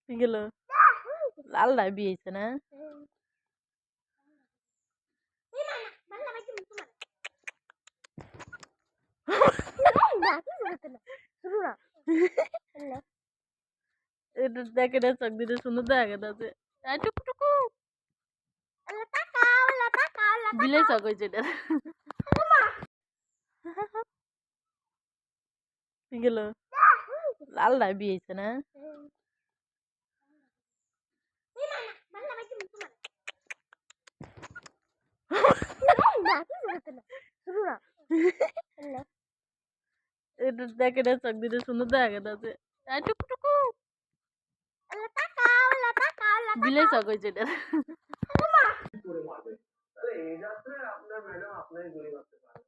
কি গেল? লাল ডাবি হয়েছে না? এটা দেখে না চোখ দিতে সুন্দর দেখা যাচ্ছে। টুকটুকু বিলে চোখ হয়েছে এটা। কি গেল? লাল ডাবি হয়েছে না? এটা দেখে না চোখ দিতে সুন্দর দেখা যাচ্ছে। টুকটুকু বিলে চোখ হয়েছে এটা। এই যাত্রায় আপনার ম্যাডাম আপনার গুলি মারতে পারে।